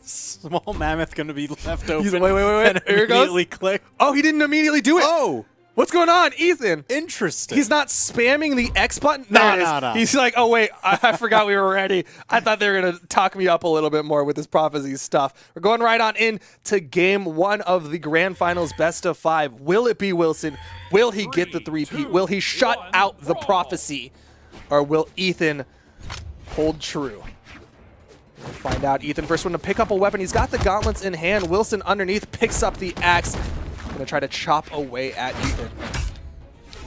Small mammoth going to be left open. He's like, wait. And Here it goes. immediately click. Oh, he didn't immediately do it. Oh, What's going on, Ethan? interesting. He's not spamming the X button? There it is. No. He's like, oh, wait, I forgot we were ready. I thought they were going to talk me up a little bit more with this prophecy stuff. We're going right on in to game 1 of the grand finals best of 5. Will it be Wilson? Will he get the three-peat? Will he shut out the prophecy? Or will Ethan hold true? We'll find out. Ethan, first one to pick up a weapon. He's got the gauntlets in hand. Wilson underneath picks up the axe. Gonna try to chop away at Ethan.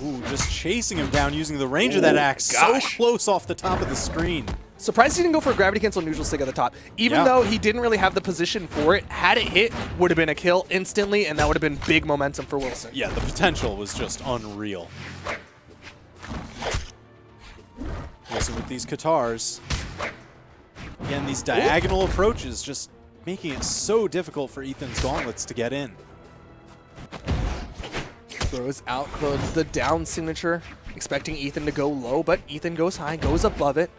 Ooh, just chasing him down using the range of that axe. Gosh. So close off the top of the screen. Surprised he didn't go for a gravity cancel neutral stick at the top. Even Yeah. though he didn't really have the position for it, had it hit, would have been a kill instantly, and that would have been big momentum for Wilson. Yeah, the potential was just unreal. Also with these Katars, again, these diagonal approaches just making it so difficult for Ethan's gauntlets to get in. Throws out the down signature, expecting Ethan to go low, but Ethan goes high, goes above it.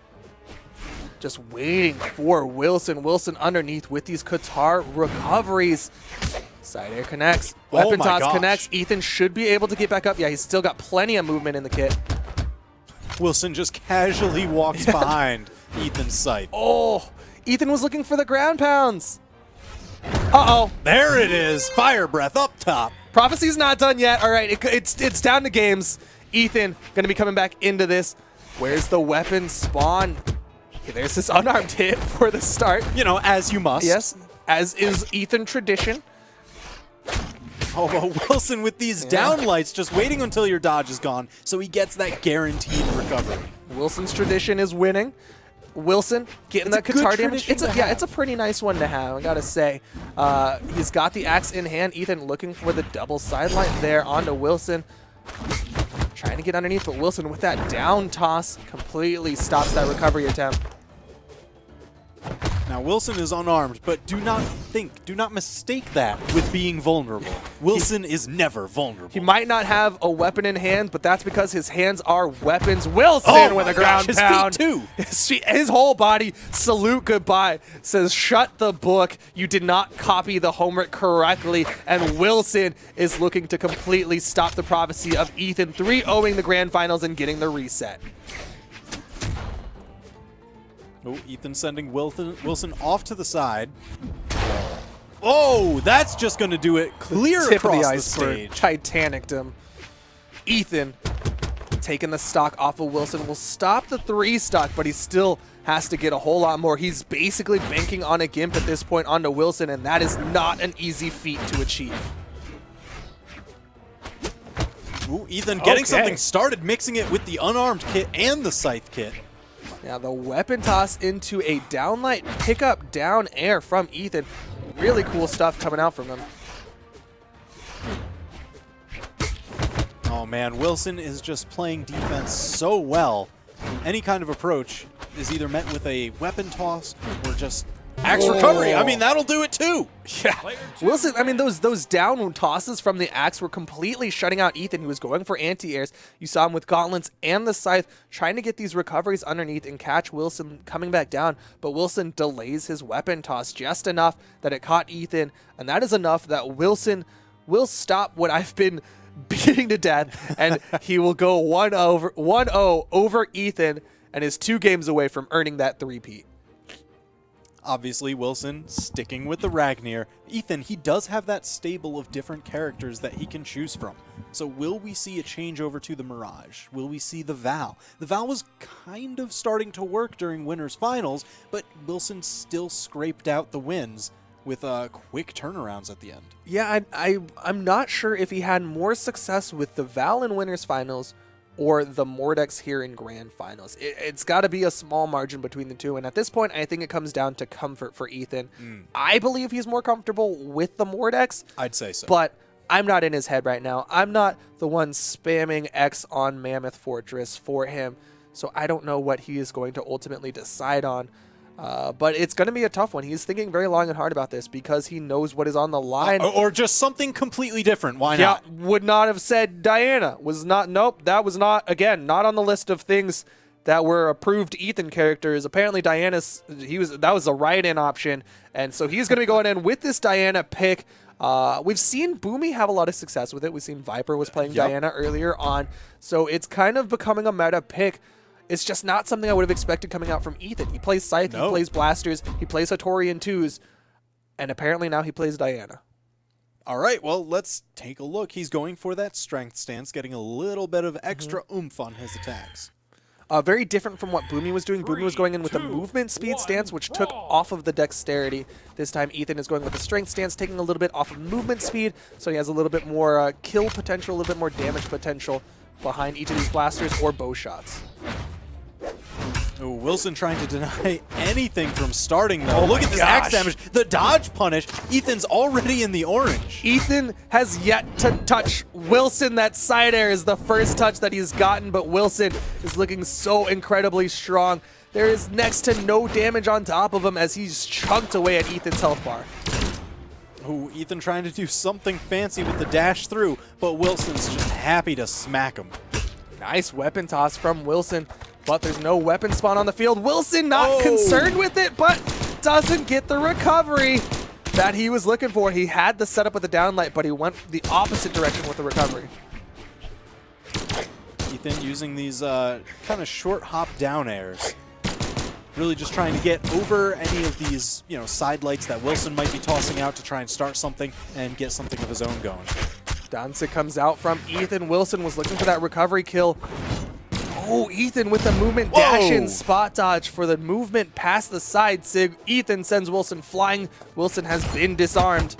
Just waiting for Wilson. Wilson underneath with these Katar recoveries. Side air connects. Weapon my toss gosh. connects. Ethan should be able to get back up. Yeah, he's still got plenty of movement in the kit. Wilson just casually walks behind Ethan's sight. Oh, Ethan was looking for the ground pounds. Uh-oh. There it is. Fire breath up top. Prophecy's not done yet. All right, it's down to games. Ethan going to be coming back into this. Where's the weapon spawn? Okay, there's this unarmed hit for the start. You know, as you must. Yes, as is Ethan tradition. Oh, but Wilson with these down lights, just waiting until your dodge is gone, so he gets that guaranteed recovery. Wilson's tradition is winning. Wilson getting that It's a good Qatar damage. tradition to Yeah, have. it's a pretty nice one to have, I gotta say. He's got the axe in hand. Ethan looking for the double sideline there onto Wilson. Trying to get underneath, but Wilson with that down toss completely stops that recovery attempt. Now, Wilson is unarmed, but do not mistake that with being vulnerable. Wilson is never vulnerable. He might not have a weapon in hand, but that's because his hands are weapons. Wilson Oh with my a ground gosh, his pound. feet too. His whole body, salute goodbye, says shut the book. You did not copy the homework correctly. And Wilson is looking to completely stop the prophecy of Ethan 3-0ing the grand finals and getting the reset. Oh, Ethan sending Wilson off to the side. Oh, that's just going to do it clear Tip of across the the iceberg. stage. Titanic'd him. Ethan taking the stock off of Wilson will stop the 3 stock, but he still has to get a whole lot more. He's basically banking on a gimp at this point onto Wilson, and that is not an easy feat to achieve. Ooh, Ethan getting Okay. something started, mixing it with the unarmed kit and the scythe kit. Now the weapon toss into a downlight pickup down air from Ethan. Really cool stuff coming out from him. Oh man, Wilson is just playing defense so well. Any kind of approach is either met with a weapon toss or just axe recovery. I mean, that'll do it too. Yeah. Wilson, I mean, those down tosses from the axe were completely shutting out Ethan. He was going for anti-airs. You saw him with gauntlets and the scythe trying to get these recoveries underneath and catch Wilson coming back down. But Wilson delays his weapon toss just enough that it caught Ethan. And that is enough that Wilson will stop what I've been beating to death. And he will go 1-0 over Ethan and is 2 games away from earning that 3-peat. Obviously, Wilson sticking with the Ragnir. Ethan, he does have that stable of different characters that he can choose from. So will we see a change over to the Mirage? Will we see the Val? The Val was kind of starting to work during Winners Finals, but Wilson still scraped out the wins with quick turnarounds at the end. Yeah, I'm not sure if he had more success with the Val in Winners Finals or the Mordex here in Grand Finals. It's got to be a small margin between the two, and at this point, I think it comes down to comfort for Ethan. I believe he's more comfortable with the Mordex. I'd say so. But I'm not in his head right now. I'm not the one spamming X on Mammoth Fortress for him, so I don't know what he is going to ultimately decide on. But it's going to be a tough one. He's thinking very long and hard about this because he knows what is on the line. Or just something completely different. Why Yeah, not? would not have said Diana. Was not, nope, that was not, again, not on the list of things that were approved Ethan characters. Apparently Diana's, that was a write-in option, and so he's going to be going in with this Diana pick. We've seen Boomy have a lot of success with it. We've seen Viper was playing Diana earlier on, so it's kind of becoming a meta pick. It's just not something I would have expected coming out from Ethan. He plays Scythe, he plays Blasters, he plays Hattori in 2s, and apparently now he plays Diana. All right, well, let's take a look. He's going for that strength stance, getting a little bit of extra oomph on his attacks. Very different from what Boomy was doing. Boomy was going in with a movement speed stance, which took off of the dexterity. This time Ethan is going with a strength stance, taking a little bit off of movement speed, so he has a little bit more kill potential, a little bit more damage potential behind each of these blasters or bow shots. Oh, Wilson trying to deny anything from starting, though. Look at this axe damage. The dodge punish. Ethan's already in the orange. Ethan has yet to touch Wilson. That side air is the first touch that he's gotten, but Wilson is looking so incredibly strong. There is next to no damage on top of him as he's chunked away at Ethan's health bar. Oh, Ethan trying to do something fancy with the dash through, but Wilson's just happy to smack him. Nice weapon toss from Wilson. But there's no weapon spawn on the field. Wilson not concerned with it, but doesn't get the recovery that he was looking for. He had the setup with the downlight, but he went the opposite direction with the recovery. Ethan using these kind of short hop down airs. Really just trying to get over any of these, side lights that Wilson might be tossing out to try and start something and get something of his own going. Danzig comes out from Ethan. Wilson was looking for that recovery kill. Oh, Ethan with the movement dash in spot dodge for the movement past the side sig. Ethan sends Wilson flying. Wilson has been disarmed.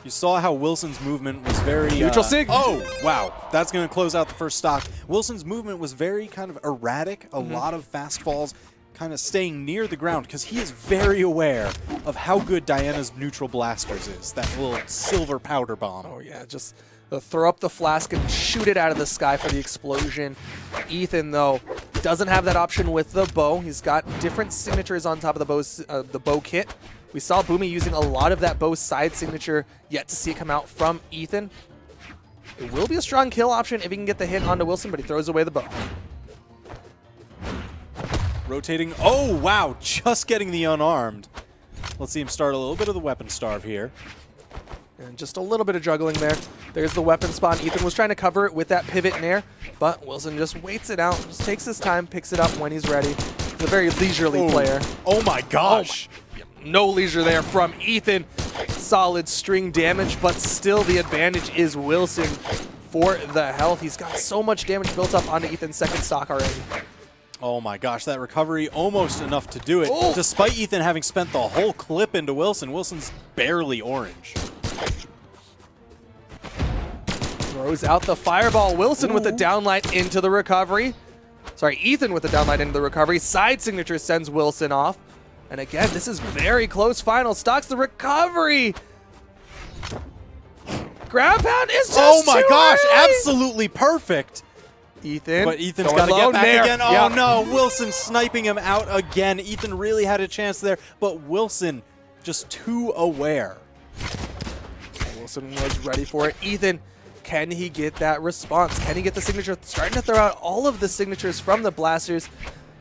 You saw how Wilson's movement was very... Neutral sig. Oh, wow. That's going to close out the first stock. Wilson's movement was very kind of erratic. A lot of fast falls, kind of staying near the ground because he is very aware of how good Diana's neutral blasters is. That little silver powder bomb. Oh, yeah. Just... throw up the flask and shoot it out of the sky for the explosion. Ethan, though, doesn't have that option with the bow. He's got different signatures on top of the bow kit. We saw Boomy using a lot of that bow side signature, yet to see it come out from Ethan. It will be a strong kill option if he can get the hit onto Wilson, but he throws away the bow. Rotating. Oh, wow. Just getting the unarmed. Let's see him start a little bit of the weapon starve here. And just a little bit of juggling there. There's the weapon spawn. Ethan was trying to cover it with that pivot in air, but Wilson just waits it out, just takes his time, picks it up when he's ready. He's a very leisurely player. Oh my gosh. No leisure there from Ethan. Solid string damage, but still the advantage is Wilson for the health. He's got so much damage built up onto Ethan's second stock already. Oh my gosh, that recovery almost enough to do it. Despite Ethan having spent the whole clip into Wilson, Wilson's barely orange. Throws out the fireball. Wilson with the downlight into the recovery. Sorry, Ethan with the downlight into the recovery. Side signature sends Wilson off. And again, this is very close final stocks. The recovery. Ground pound is just oh my gosh, early. Absolutely perfect. Ethan. But Ethan's got to get back there. again. Oh no, Wilson sniping him out again. Ethan really had a chance there, but Wilson just too aware. Wilson was ready for it. Ethan, can he get that response? Can he get the signature? Starting to throw out all of the signatures from the blasters.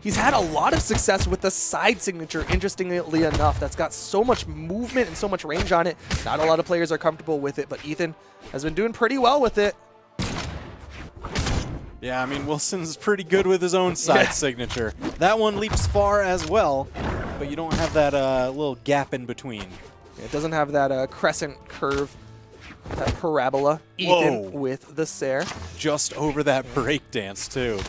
He's had a lot of success with the side signature, interestingly enough. That's got so much movement and so much range on it. Not a lot of players are comfortable with it, but Ethan has been doing pretty well with it. Yeah, I mean, Wilson's pretty good with his own side signature. That one leaps far as well, but you don't have that little gap in between. It doesn't have that crescent curve, that parabola. Ethan with the Sair. Just over that breakdance, too.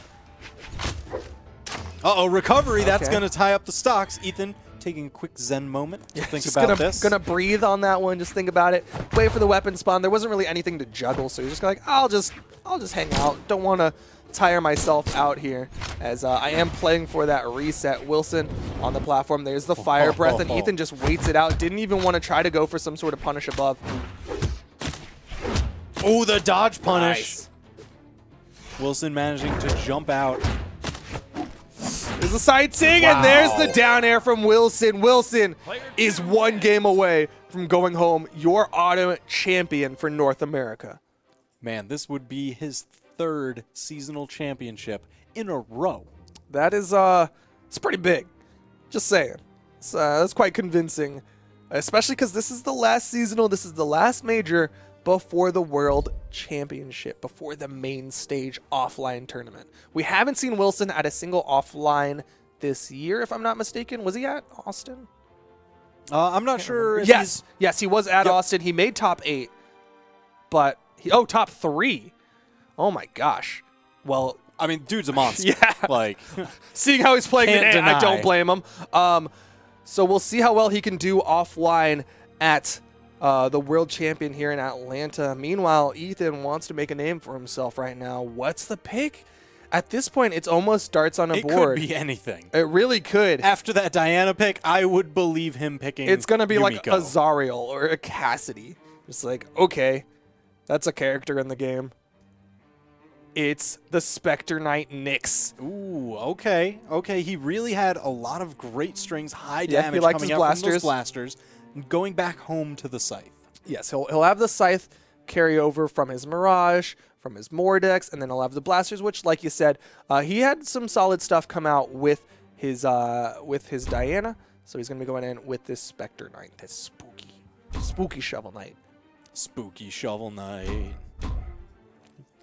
Uh-oh, recovery. That's going to tie up the stocks. Ethan taking a quick zen moment to think about this. Gonna breathe on that one. Just think about it. Wait for the weapon spawn. There wasn't really anything to juggle, so he's just like, I'll just hang out. Don't want to tire myself out here, as I am playing for that reset. Wilson on the platform. There's the fire breath, and Ethan just waits it out. Didn't even want to try to go for some sort of punish above. Oh, the dodge punish. Nice. Wilson managing to jump out. There's a side sig, and there's the down air from Wilson. Wilson is one game away from going home your auto champion for North America. Man, this would be his third seasonal championship in a row. That is, it's pretty big. Just saying. That's quite convincing, especially because this is the last seasonal, this is the last major before the World Championship, before the main stage offline tournament. We haven't seen Wilson at a single offline this year, if I'm not mistaken. Was he at Austin? I'm not sure. If Yes, he was at Austin. He made top 8, but top 3. Oh my gosh. Well, I mean, dude's a monster. Yeah. Like, seeing how he's playing Can't today, I deny. don't blame him. So we'll see how well he can do offline at the world champion here in Atlanta. Meanwhile, Ethan wants to make a name for himself right now. What's the pick? At this point, it's almost darts on a it board. could be anything. It really could. After that Diana pick, I would believe him picking It's going to be like Yumiko. a Zariel or a Cassidy. Just like, okay, that's a character in the game. It's the Spectre Knight Nyx. Ooh, okay. Okay, he really had a lot of great strings, high Yeah, he damage likes coming his out blasters. from those blasters, and going back home to the scythe. Yes, he'll have the Scythe carry over from his Mirage, from his Mordex, and then he'll have the blasters, which, like you said, he had some solid stuff come out with his Diana. So he's gonna be going in with this Spectre Knight, this spooky Shovel Knight. Spooky Shovel Knight.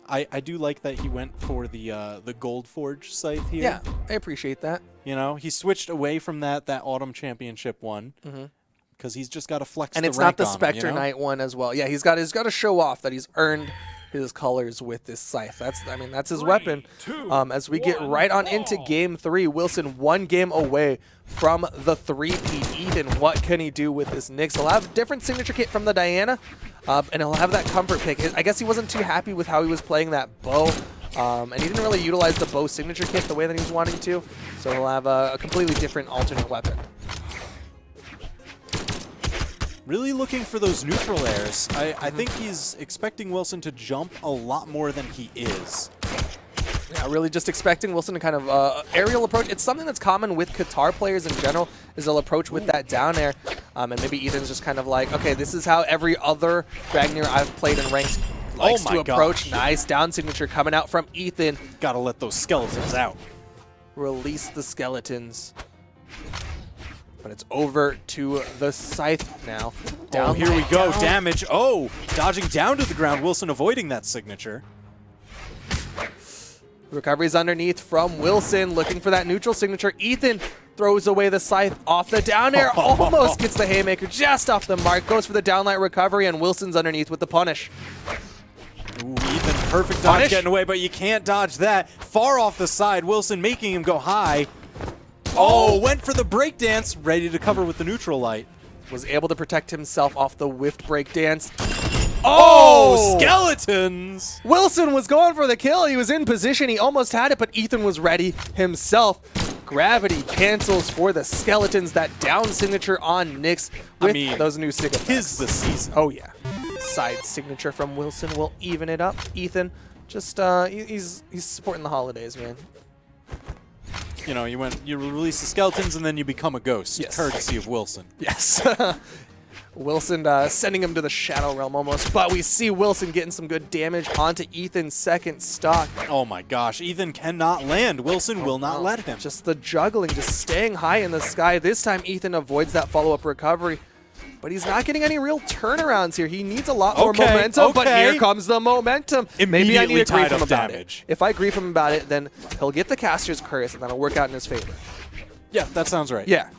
I do like that he went for the Gold Forge scythe here. Yeah, I appreciate that. You know, he switched away from that Autumn Championship one. Because he's just got to flex And the it's rank not the on him, Spectre you know? Knight one as well. Yeah, he's got to show off that he's earned his colors with this scythe. That's his weapon. As we get right on into game 3, Wilson 1 game away from the 3-peat. Ethan, what can he do with this Nyx? He'll have a different signature kit from the Diana, and he'll have that comfort pick. I guess he wasn't too happy with how he was playing that bow, and he didn't really utilize the bow signature kit the way that he was wanting to, so he'll have a completely different alternate weapon. Really looking for those neutral airs. I think he's expecting Wilson to jump a lot more than he is. Yeah, really just expecting Wilson to kind of aerial approach. It's something that's common with Qatar players in general, is they'll approach with that down air. And maybe Ethan's just kind of like, okay, this is how every other Ragnar I've played in ranked likes to approach. Gosh. Nice down signature coming out from Ethan. Gotta let those skeletons out. Release the skeletons. But it's over to the Scythe now. Oh, here we go. down. Damage. Oh, dodging down to the ground. Wilson avoiding that signature. Recoveries underneath from Wilson, looking for that neutral signature. Ethan throws away the Scythe off the down air, almost gets the haymaker just off the mark, goes for the downlight recovery, and Wilson's underneath with the punish. Ooh, Ethan, perfect dodge Punish. getting away, but you can't dodge that. Far off the side, Wilson making him go high. Oh, went for the breakdance, ready to cover with the neutral light. Was able to protect himself off the whiffed breakdance. Oh, skeletons! Wilson was going for the kill. He was in position. He almost had it, but Ethan was ready himself. Gravity cancels for the skeletons. That down signature on Nyx with those new sig effects. Tis the season. Oh, yeah. Side signature from Wilson will even it up. Ethan, just he's supporting the holidays, man. You know, you release the skeletons and then you become a ghost. Yes. Courtesy of Wilson. Yes. Wilson sending him to the Shadow Realm almost, but we see Wilson getting some good damage onto Ethan's second stock. Oh my gosh, Ethan cannot land. Wilson will not let him. Just the juggling, just staying high in the sky. This time Ethan avoids that follow-up recovery, but he's not getting any real turnarounds here. He needs a lot more momentum, but here comes the momentum. Maybe I need to grief him about it. If I grief him about it, then he'll get the caster's curse, and that'll work out in his favor. Yeah, that sounds right. Yeah.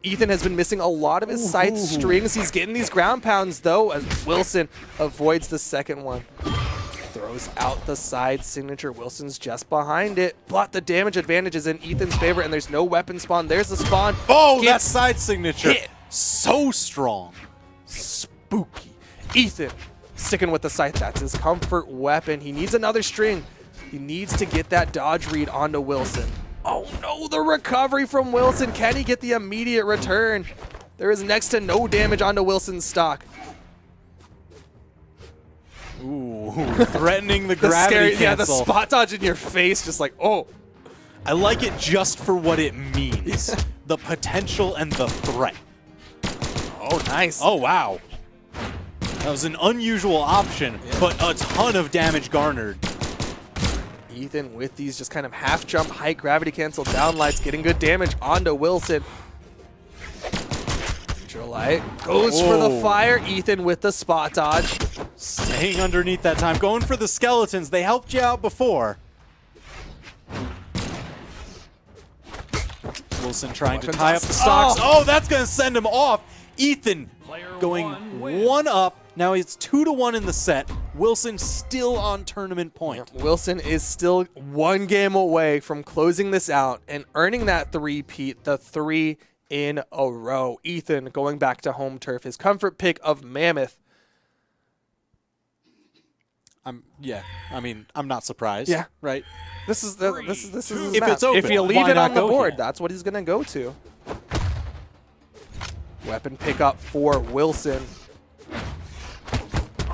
Ethan has been missing a lot of his scythe strings. He's getting these ground pounds, though, as Wilson avoids the second one. Throws out the side signature. Wilson's just behind it, but the damage advantage is in Ethan's favor, and there's no weapon spawn. There's the spawn. Oh, that side signature. Hit. So strong. Spooky. Ethan sticking with the scythe. That's his comfort weapon. He needs another string. He needs to get that dodge read onto Wilson. Oh no, the recovery from Wilson. Can he get the immediate return? There is next to no damage onto Wilson's stock. Ooh, threatening the gravity cancel. Yeah, the spot dodge in your face, just like, oh. I like it just for what it means. The potential and the threat. Oh, nice. Oh, wow. That was an unusual option, but a ton of damage garnered. Ethan with these just kind of half jump, high gravity cancel down lights, getting good damage onto Wilson. Neutral light goes for the fire. Ethan with the spot dodge. Staying underneath that time, going for the skeletons. They helped you out before. Wilson trying to tie up the stocks. Oh, that's going to send him off. Ethan going one up. Now it's 2-1 in the set. Wilson still on tournament point. Wilson is still one game away from closing this out and earning that three-peat, the 3 in a row. Ethan going back to home turf, his comfort pick of Mammoth. I'm not surprised. Yeah. Right. This is his If map. it's open, if you leave why it not on the go board, here? that's what he's gonna go to. Weapon pickup for Wilson.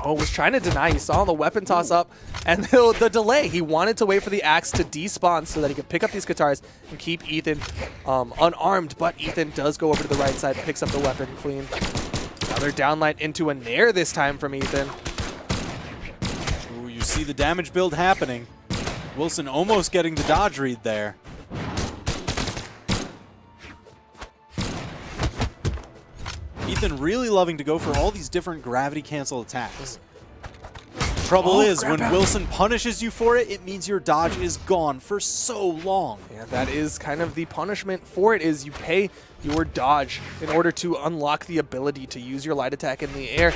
Oh, was trying to deny. You saw the weapon toss up and the delay. He wanted to wait for the axe to despawn so that he could pick up these guitars and keep Ethan unarmed. But Ethan does go over to the right side, picks up the weapon clean. Another downlight into a nair this time from Ethan. Ooh, you see the damage build happening. Wilson almost getting the dodge read there. Ethan really loving to go for all these different gravity cancel attacks. Trouble is, when Wilson punishes you for it, it means your dodge is gone for so long. Yeah, that is kind of the punishment for it, is you pay your dodge in order to unlock the ability to use your light attack in the air.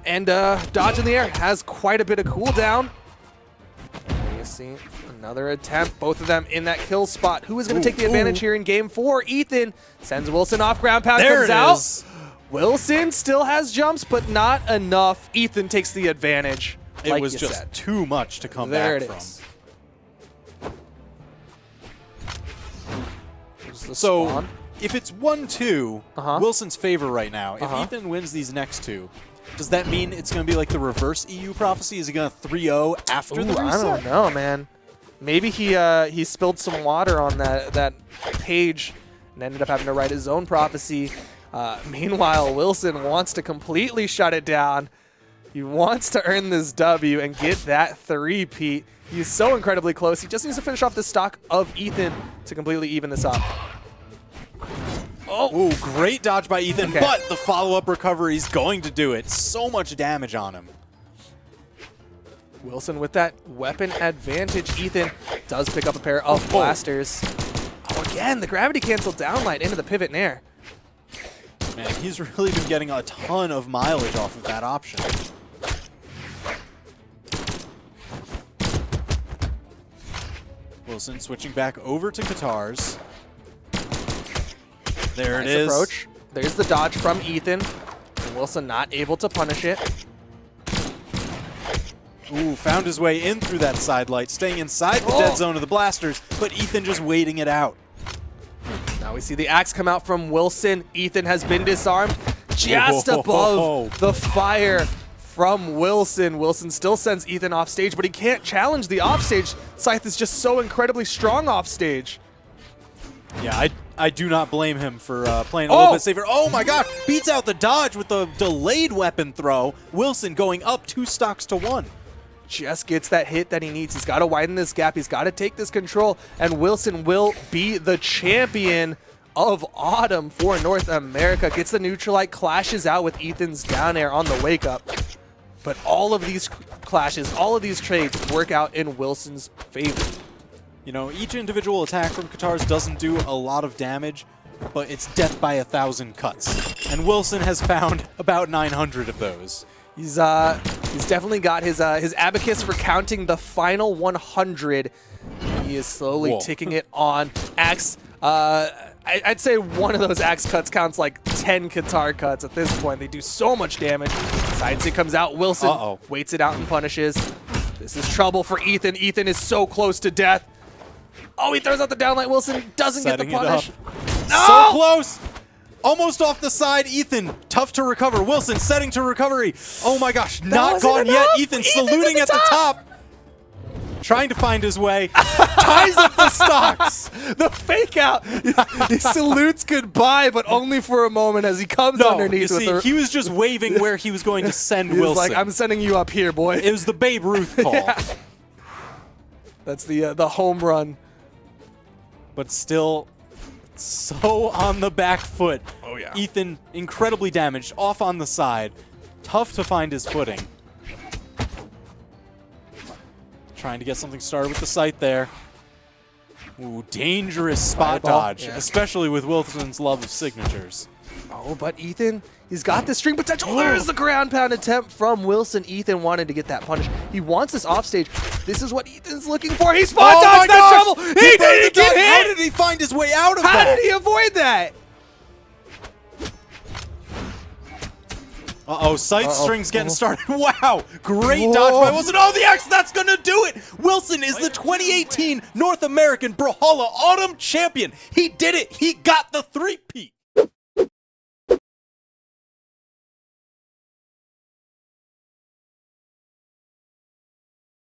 And dodge in the air has quite a bit of cooldown. You see another attempt, both of them in that kill spot. Who is going to take the advantage here in game 4? Ethan sends Wilson off, ground pound There comes it out. is. Wilson still has jumps, but not enough. Ethan takes the advantage. It was just too much to come There back it from. is. There's the So, spawn. if it's 1-2, Wilson's favor right now. If Ethan wins these next two, does that mean it's going to be like the reverse EU prophecy? Is he going to 3-0 after the reset? I don't know, man. Maybe he spilled some water on that page and ended up having to write his own prophecy. Meanwhile, Wilson wants to completely shut it down. He wants to earn this W and get that three-peat. He's so incredibly close. He just needs to finish off the stock of Ethan to completely even this up. Oh, ooh, great dodge by Ethan, Okay. but the follow-up recovery is going to do it. So much damage on him. Wilson with that weapon advantage. Ethan does pick up a pair of blasters. Oh, again, the gravity cancel downlight into the pivot nair. Man, he's really been getting a ton of mileage off of that option. Wilson switching back over to guitars. There Nice it is. approach. There's the dodge from Ethan. Wilson not able to punish it. Ooh, found his way in through that side light, staying inside the dead zone of the blasters, but Ethan just waiting it out. Now we see the axe come out from Wilson. Ethan has been disarmed just Whoa. above the fire from Wilson. Wilson still sends Ethan off stage, but he can't challenge the offstage. Scythe is just so incredibly strong off stage. Yeah, I do not blame him for playing a little bit safer. Oh my god, beats out the dodge with the delayed weapon throw. Wilson going up 2 stocks to 1. Just gets that hit that he needs. He's got to widen this gap. He's got to take this control, and Wilson will be the champion of Autumn for North America. Gets the neutral light, clashes out with Ethan's down air on the wake up. But all of these clashes, all of these trades work out in Wilson's favor. You know, each individual attack from Katars doesn't do a lot of damage, but it's death by 1,000 cuts. And Wilson has found about 900 of those. He's definitely got his abacus for counting the final 100. He is slowly ticking it on. Axe, I'd say one of those axe cuts counts like 10 Qatar cuts at this point. They do so much damage. Side stick comes out. Wilson waits it out and punishes. This is trouble for Ethan. Ethan is so close to death. Oh, he throws out the downlight. Wilson doesn't get the punish. No! So close! Almost off the side. Ethan, tough to recover. Wilson setting to recovery. Oh my gosh, not gone yet. Ethan saluting at the top. Trying to find his way. Ties up the stocks. The fake out. He salutes goodbye, but only for a moment as he comes underneath. You see, he was just waving where he was going to send He was Wilson. like, I'm sending you up here, boy. It was the Babe Ruth call. That's the home run. But still so on the back foot. Oh, yeah. Ethan incredibly damaged, off on the side. Tough to find his footing. Trying to get something started with the sight there. Ooh, dangerous spot Fireball, dodge, yeah. especially with Wilson's love of signatures. Oh, but Ethan, he's got the string potential. There's the ground pound attempt from Wilson. Ethan wanted to get that punish. He wants this offstage. This is what Ethan's looking for. He spot dodged that shovel. He didn't get hit. How did he find his way out of that? How did he avoid that? Uh-oh, sight string's getting started. Wow, great dodge by Wilson. Oh, the X, that's going to do it. Wilson is the 2018 North American Brawlhalla Autumn Champion. He did it. He got the three-peat.